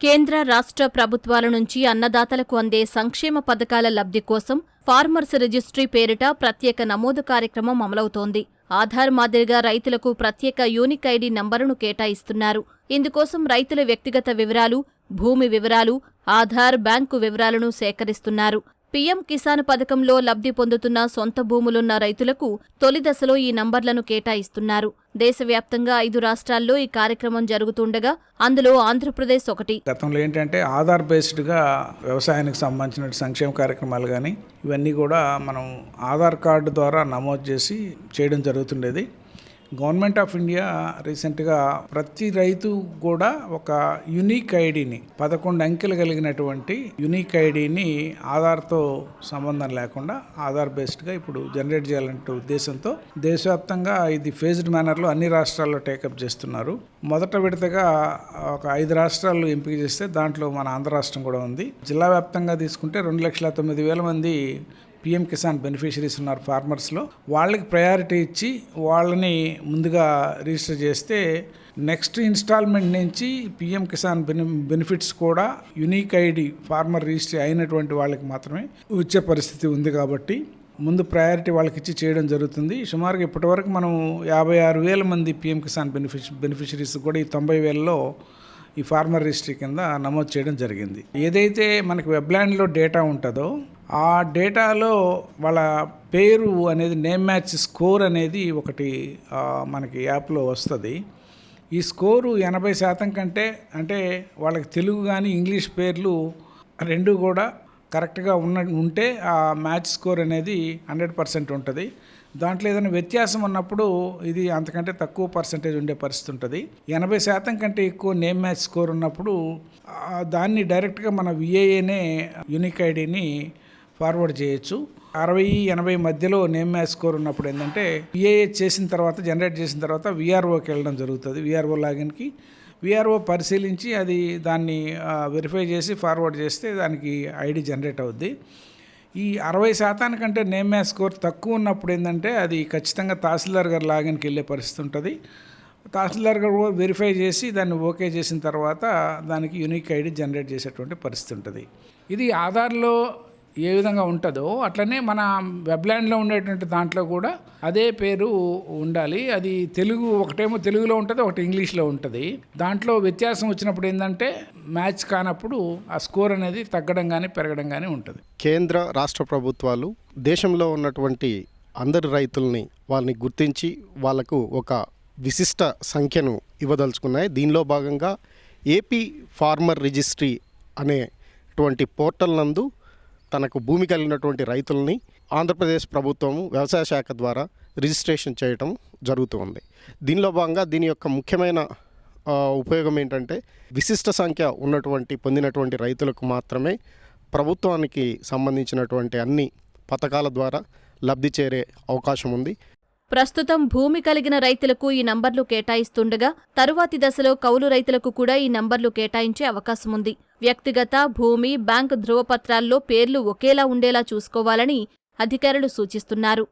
కేంద్ర రాష్ట్ర ప్రభుత్వాల నుంచి అన్నదాతలకు అందే సంక్షేమ పథకాల లబ్ధి కోసం ఫార్మర్స్ రిజిస్ట్రీ పేరిట ప్రత్యేక నమోదు కార్యక్రమం అమలవుతోంది. ఆధార్ మాదిరిగా రైతులకు ప్రత్యేక యూనిక్ ఐడి నంబరును కేటాయిస్తున్నారు. ఇందుకోసం రైతుల వ్యక్తిగత వివరాలు, భూమి వివరాలు, ఆధార్, బ్యాంకు వివరాలను సేకరిస్తున్నారు. పీఎం కిసాన్ పథకంలో లబ్ధి పొందుతున్న సొంత భూములున్న రైతులకు తొలి దశలో ఈ నంబర్లను కేటాయిస్తున్నారు. దేశవ్యాప్తంగా 5 రాష్ట్రాల్లో ఈ కార్యక్రమం జరుగుతుండగా అందులో ఆంధ్రప్రదేశ్ ఒకటి. గతంలో ఏంటంటే ఆధార్ బేస్డ్గా వ్యవసాయానికి సంబంధించిన సంక్షేమ కార్యక్రమాలు కానీ ఇవన్నీ కూడా మనం ఆధార్ కార్డు ద్వారా నమోదు చేసి చేయడం జరుగుతుండేది. గవర్నమెంట్ ఆఫ్ ఇండియా రీసెంట్గా ప్రతి రైతు కూడా ఒక యునిక్ ఐడిని 11 అంకెలు కలిగినటువంటి యునిక్ ఐడిని ఆధార్తో సంబంధం లేకుండా ఆధార్ బేస్డ్గా ఇప్పుడు జనరేట్ చేయాలంటే ఉద్దేశంతో దేశవ్యాప్తంగా ఇది ఫేజ్డ్ మేనర్లో అన్ని రాష్ట్రాల్లో టేకప్ చేస్తున్నారు. మొదట విడతగా ఒక 5 రాష్ట్రాలు ఎంపిక చేస్తే దాంట్లో మన ఆంధ్ర రాష్ట్రం కూడా ఉంది. జిల్లా వ్యాప్తంగా తీసుకుంటే 2,09,000 మంది పీఎం కిసాన్ బెనిఫిషరీస్ ఉన్నారు ఫార్మర్స్లో. వాళ్ళకి ప్రయారిటీ ఇచ్చి వాళ్ళని ముందుగా రిజిస్టర్ చేస్తే నెక్స్ట్ ఇన్స్టాల్మెంట్ నుంచి పీఎం కిసాన్ బెనిఫిట్స్ కూడా యునిక్ ఐడి ఫార్మర్ రిజిస్టర్ అయినటువంటి వాళ్ళకి మాత్రమే వచ్చే పరిస్థితి ఉంది. కాబట్టి ముందు ప్రయారిటీ వాళ్ళకి ఇచ్చి చేయడం జరుగుతుంది. సుమారుగా ఇప్పటివరకు మనం 56,000 మంది పీఎం కిసాన్ బెనిఫిషరీస్ కూడా ఈ 90,000లో ఈ ఫార్మర్ రిజిస్ట్రీ కింద నమోదు చేయడం జరిగింది. ఏదైతే మనకి వెబ్లాండ్లో డేటా ఉంటుందో ఆ డేటాలో వాళ్ళ పేరు అనేది నేమ్ మ్యాచ్ స్కోర్ అనేది ఒకటి మనకి యాప్లో వస్తుంది. ఈ స్కోరు 80% కంటే అంటే వాళ్ళకి తెలుగు కానీ ఇంగ్లీష్ పేర్లు రెండు కూడా కరెక్ట్గా ఉంటే ఆ మ్యాచ్ స్కోర్ అనేది 100% ఉంటుంది. దాంట్లో ఏదైనా వ్యత్యాసం ఉన్నప్పుడు ఇది అంతకంటే తక్కువ పర్సంటేజ్ ఉండే పరిస్థితి ఉంటుంది. 80% కంటే ఎక్కువ నేమ్ మ్యాచ్ స్కోర్ ఉన్నప్పుడు దాన్ని డైరెక్ట్గా మన విఏఏనే యూనిక్ ఐడిని ఫార్వర్డ్ చేయొచ్చు. 60-80 మధ్యలో నేమ్ మ్యాచ్ స్కోర్ ఉన్నప్పుడు ఏంటంటే విఏఏ చేసిన తర్వాత జనరేట్ చేసిన తర్వాత విఆర్ఓకి వెళ్ళడం జరుగుతుంది. విఆర్ఓ లాగిన్కి విఆర్ఓ పరిశీలించి అది దాన్ని వెరిఫై చేసి ఫార్వర్డ్ చేస్తే దానికి ఐడి జనరేట్ అవుద్ది. ఈ 60% కంటే నేమ్ మ్యాచ్ స్కోర్ తక్కువ ఉన్నప్పుడు ఏంటంటే అది ఖచ్చితంగా తహసీల్దార్ గారు లాగిన్కి వెళ్ళే పరిస్థితి ఉంటుంది. తహసీల్దార్ గారు వెరిఫై చేసి దాన్ని ఓకే చేసిన తర్వాత దానికి యూనిక్ ఐడి జనరేట్ చేసేటువంటి పరిస్థితి ఉంటుంది. ఇది ఆధార్లో ఏ విధంగా ఉంటుందో అట్లనే మన వెబ్లాండ్లో ఉండేటువంటి దాంట్లో కూడా అదే పేరు ఉండాలి. అది తెలుగు ఒకటేమో తెలుగులో ఉంటుంది, ఒకటి ఇంగ్లీష్లో ఉంటుంది. దాంట్లో వ్యత్యాసం వచ్చినప్పుడు ఏంటంటే మ్యాచ్ కానప్పుడు ఆ స్కోర్ అనేది తగ్గడం కానీ పెరగడం కానీ ఉంటుంది. కేంద్ర రాష్ట్ర ప్రభుత్వాలు దేశంలో ఉన్నటువంటి అందరి రైతుల్ని వాళ్ళని గుర్తించి వాళ్లకు ఒక విశిష్ట సంఖ్యను ఇవ్వదలుచుకున్నాయి. దీనిలో భాగంగా ఏపీ ఫార్మర్ రిజిస్ట్రీ అనేటువంటి పోర్టల్ నందు తనకు భూమి కలిగినటువంటి రైతుల్ని ఆంధ్రప్రదేశ్ ప్రభుత్వము వ్యవసాయ శాఖ ద్వారా రిజిస్ట్రేషన్ చేయటం జరుగుతుంది. దీనిలో భాగంగా దీని యొక్క ముఖ్యమైన ఉపయోగం ఏంటంటే విశిష్ట సంఖ్య ఉన్నటువంటి పొందినటువంటి రైతులకు మాత్రమే ప్రభుత్వానికి సంబంధించినటువంటి అన్ని పథకాల ద్వారా లబ్ధి చేరే అవకాశం ఉంది. ప్రస్తుతం భూమి కలిగిన రైతులకు ఈ నంబర్లు కేటాయిస్తుండగా తరువాతి దశలో కౌలు రైతులకు కూడా ఈ నంబర్లు కేటాయించే అవకాశముంది. వ్యక్తిగత, భూమి, బ్యాంకు ధృవపత్రాల్లో పేర్లు ఒకేలా ఉండేలా చూసుకోవాలని అధికారులు సూచిస్తున్నారు.